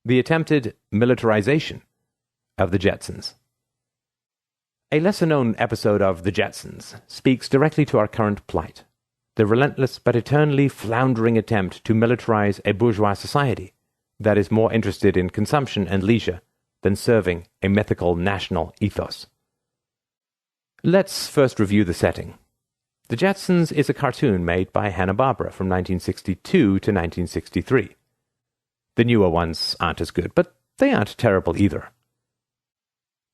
the attempted militarization of the Jetsons. A lesser-known episode of The Jetsons speaks directly to our current plight, the relentless but eternally floundering attempt to militarize a bourgeois society that is more interested in consumption and leisure than serving a mythical national ethos. Let's first review the setting. The Jetsons is a cartoon made by Hanna-Barbera from 1962 to 1963. The newer ones aren't as good, but they aren't terrible either.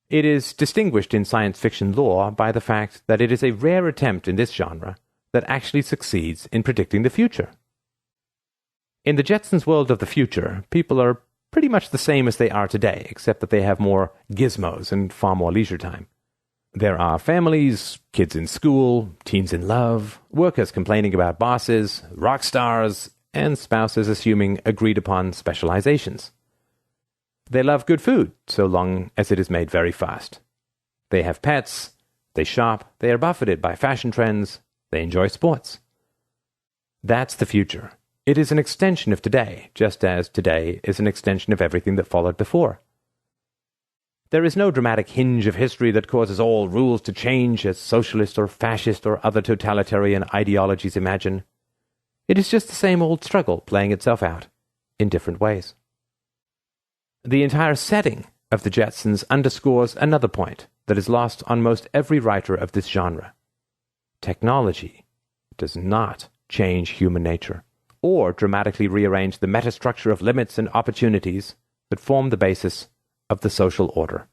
It is distinguished in science fiction lore by the fact that it is a rare attempt in this genre that actually succeeds in predicting the future. In the Jetsons World of the future, people are pretty much the same as they are today, except that they have more gizmos and far more leisure time. There are families, kids in school, teens in love, workers complaining about bosses, rock stars, and spouses assuming agreed-upon specializations. They love good food, so long as it is made very fast. They have pets, they shop, they are buffeted by fashion trends, they enjoy sports. That's the future. It is an extension of today, just as today is an extension of everything that followed before. There is no dramatic hinge of history that causes all rules to change as socialist or fascist or other totalitarian ideologies imagine. It is just the same old struggle playing itself out in different ways. The entire setting of the Jetsons underscores another point that is lost on most every writer of this genre. Technology does not change human nature, or dramatically rearrange the metastructure of limits and opportunities that form the basis of the social order.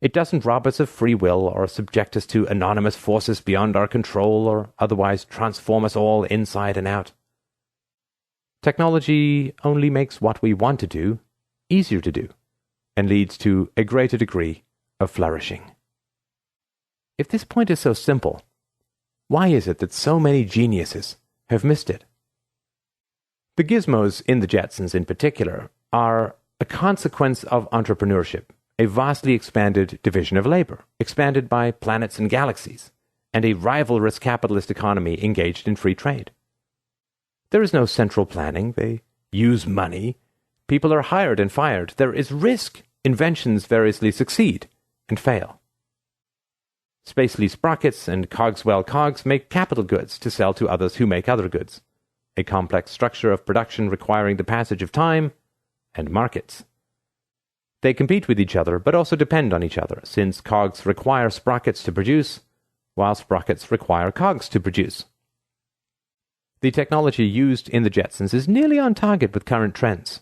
It doesn't rob us of free will or subject us to anonymous forces beyond our control or otherwise transform us all inside and out. Technology only makes what we want to do easier to do and leads to a greater degree of flourishing. If this point is so simple, why is it that so many geniuses have missed it? The gizmos in the Jetsons in particular are a consequence of entrepreneurship, a vastly expanded division of labor, expanded by planets and galaxies, and a rivalrous capitalist economy engaged in free trade. There is no central planning. They use money. People are hired and fired. There is risk. Inventions variously succeed and fail. Spacely sprockets and Cogswell cogs make capital goods to sell to others who make other goods, a complex structure of production requiring the passage of time and markets. They compete with each other, but also depend on each other, since cogs require sprockets to produce, while sprockets require cogs to produce. The technology used in the Jetsons is nearly on target with current trends.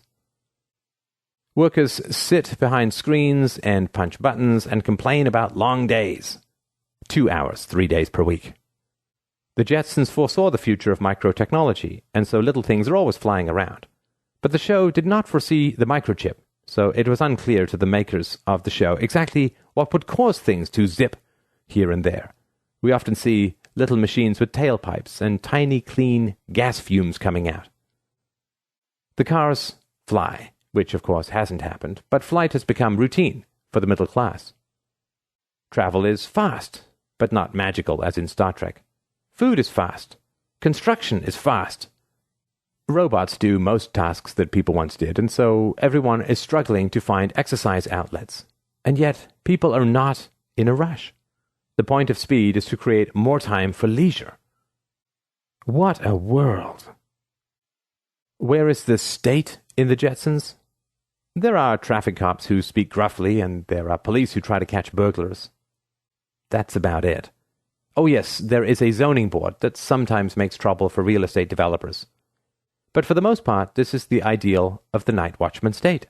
Workers sit behind screens and punch buttons and complain about long days. 2 hours, 3 days per week. The Jetsons foresaw the future of microtechnology, and so little things are always flying around. But the show did not foresee the microchip, so it was unclear to the makers of the show exactly what would cause things to zip here and there. We often see little machines with tailpipes and tiny, clean gas fumes coming out. The cars fly, which of course hasn't happened, but flight has become routine for the middle class. Travel is fast, but not magical as in Star Trek. Food is fast. Construction is fast. Robots do most tasks that people once did, and so everyone is struggling to find exercise outlets. And yet, people are not in a rush. The point of speed is to create more time for leisure. What a world! Where is the state in the Jetsons? There are traffic cops who speak gruffly, and there are police who try to catch burglars. That's about it. Oh yes, there is a zoning board that sometimes makes trouble for real estate developers. But for the most part, this is the ideal of the night watchman state.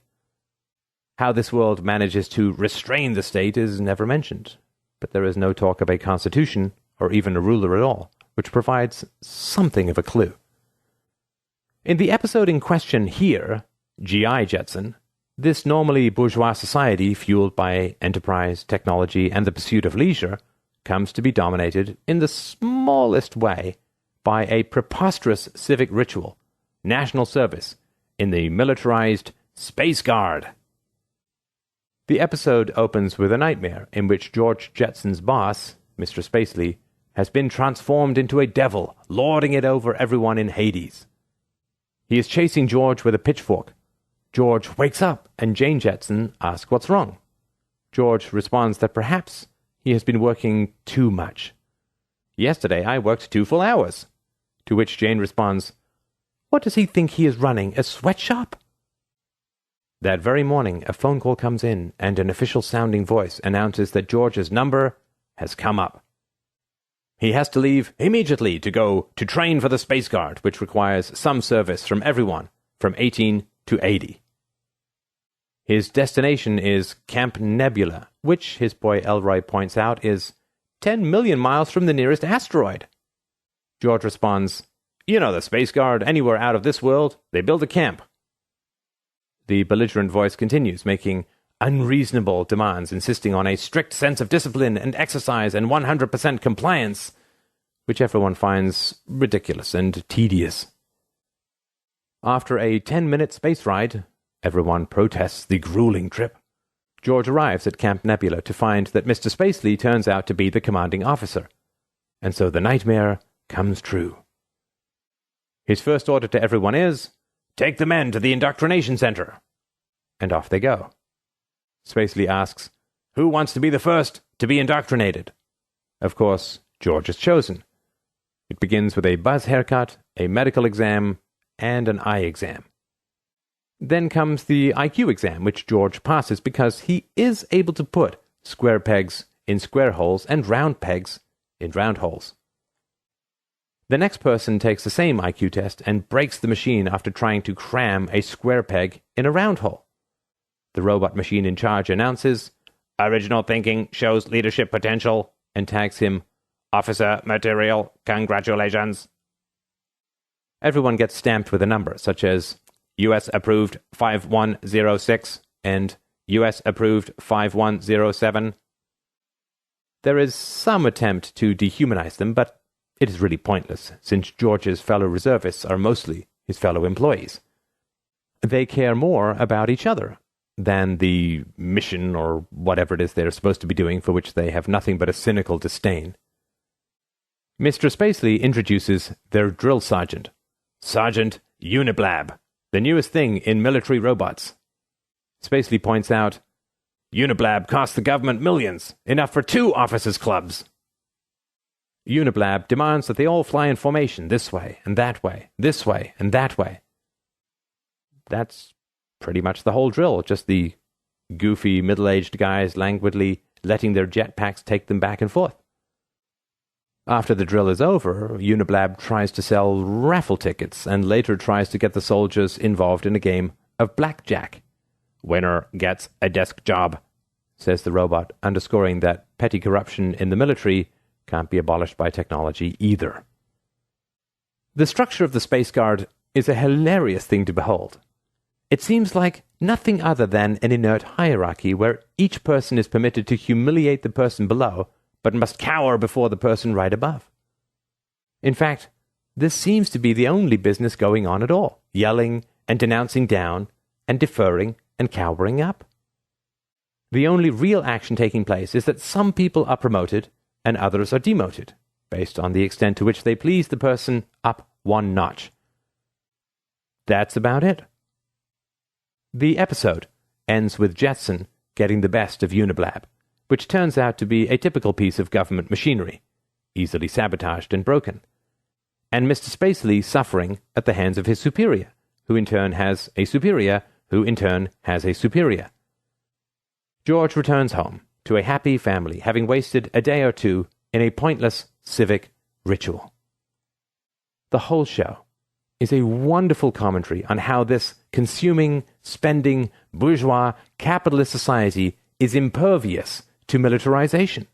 How this world manages to restrain the state is never mentioned, but there is no talk of a constitution or even a ruler at all, which provides something of a clue. In the episode in question here, G.I. Jetson, this normally bourgeois society, fueled by enterprise, technology, and the pursuit of leisure, comes to be dominated in the smallest way by a preposterous civic ritual, national service, in the militarized Space Guard. The episode opens with a nightmare in which George Jetson's boss, Mr. Spacely, has been transformed into a devil, lording it over everyone in Hades. He is chasing George with a pitchfork, George wakes up and Jane Jetson asks what's wrong. George responds that perhaps he has been working too much. "Yesterday I worked 2 full hours." To which Jane responds, "What does he think he is running, a sweatshop?" That very morning, a phone call comes in, and an official-sounding voice announces that George's number has come up. He has to leave immediately to go to train for the Space Guard, which requires some service from everyone from 18 to 80. His destination is Camp Nebula, which, his boy Elroy points out, is 10 million miles from the nearest asteroid. George responds, "You know the Space Guard, anywhere out of this world, they build a camp." The belligerent voice continues, making unreasonable demands, insisting on a strict sense of discipline and exercise and 100% compliance, which everyone finds ridiculous and tedious. After a 10-minute space ride, everyone protests the grueling trip. George arrives at Camp Nebula to find that Mr. Spacely turns out to be the commanding officer, and so the nightmare comes true. His first order to everyone is, "Take the men to the indoctrination center." And off they go. Spacely asks, "Who wants to be the first to be indoctrinated?" Of course, George is chosen. It begins with a buzz haircut, a medical exam, and an eye exam. Then comes the IQ exam, which George passes because he is able to put square pegs in square holes and round pegs in round holes. The next person takes the same IQ test and breaks the machine after trying to cram a square peg in a round hole. The robot machine in charge announces, "Original thinking shows leadership potential," and tags him, "Officer Material, congratulations." Everyone gets stamped with a number, such as US approved 5106 and US approved 5107. There is some attempt to dehumanize them, but it is really pointless, since George's fellow reservists are mostly his fellow employees. They care more about each other than the mission or whatever it is they're supposed to be doing, for which they have nothing but a cynical disdain. Mr. Spacely introduces their drill sergeant, Sergeant Uniblab, the newest thing in military robots. Spacely points out, "Uniblab costs the government millions, enough for 2 officers' clubs." Uniblab demands that they all fly in formation this way and that way, this way and that way. That's pretty much the whole drill, just the goofy middle-aged guys languidly letting their jetpacks take them back and forth. After the drill is over, Uniblab tries to sell raffle tickets and later tries to get the soldiers involved in a game of blackjack. "Winner gets a desk job," says the robot, underscoring that petty corruption in the military can't be abolished by technology either. The structure of the Space Guard is a hilarious thing to behold. It seems like nothing other than an inert hierarchy where each person is permitted to humiliate the person below, but must cower before the person right above. In fact, this seems to be the only business going on at all, yelling and denouncing down and deferring and cowering up. The only real action taking place is that some people are promoted and others are demoted, based on the extent to which they please the person up 1 notch. That's about it. The episode ends with Jetson getting the best of Uniblab, which turns out to be a typical piece of government machinery, easily sabotaged and broken, and Mr. Spacely suffering at the hands of his superior, who in turn has a superior, who in turn has a superior. George returns home to a happy family, having wasted a day or 2 in a pointless civic ritual. The whole show is a wonderful commentary on how this consuming, spending, bourgeois, capitalist society is impervious to militarization.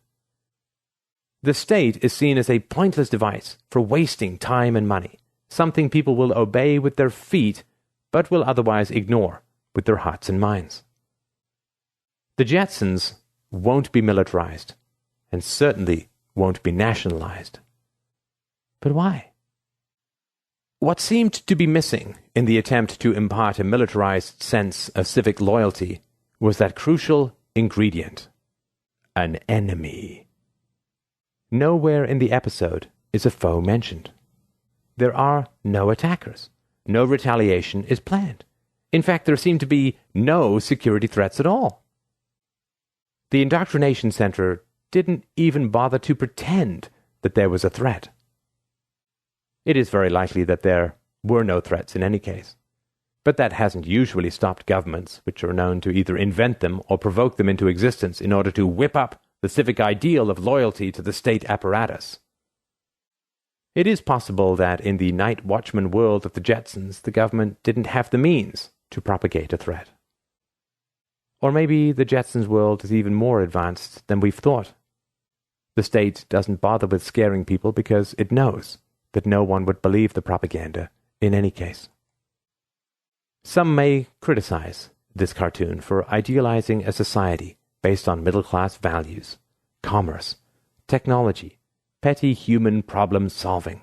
The state is seen as a pointless device for wasting time and money, something people will obey with their feet, but will otherwise ignore with their hearts and minds. The Jetsons won't be militarized, and certainly won't be nationalized. But why? What seemed to be missing in the attempt to impart a militarized sense of civic loyalty was that crucial ingredient: an enemy. Nowhere in the episode is a foe mentioned. There are no attackers. No retaliation is planned. In fact, there seemed to be no security threats at all. The indoctrination center didn't even bother to pretend that there was a threat. It is very likely that there were no threats in any case, but that hasn't usually stopped governments, which are known to either invent them or provoke them into existence in order to whip up the civic ideal of loyalty to the state apparatus. It is possible that in the night watchman world of the Jetsons, the government didn't have the means to propagate a threat. Or maybe the Jetsons world is even more advanced than we've thought. The state doesn't bother with scaring people because it knows that no one would believe the propaganda in any case. Some may criticize this cartoon for idealizing a society based on middle-class values, commerce, technology, petty human problem-solving.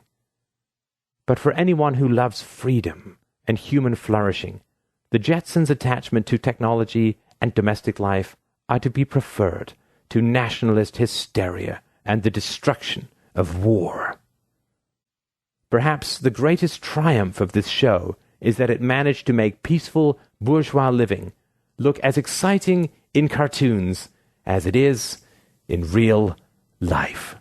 But for anyone who loves freedom and human flourishing, the Jetsons' attachment to technology and domestic life are to be preferred to nationalist hysteria and the destruction of war. Perhaps the greatest triumph of this show is that it managed to make peaceful bourgeois living look as exciting in cartoons as it is in real life.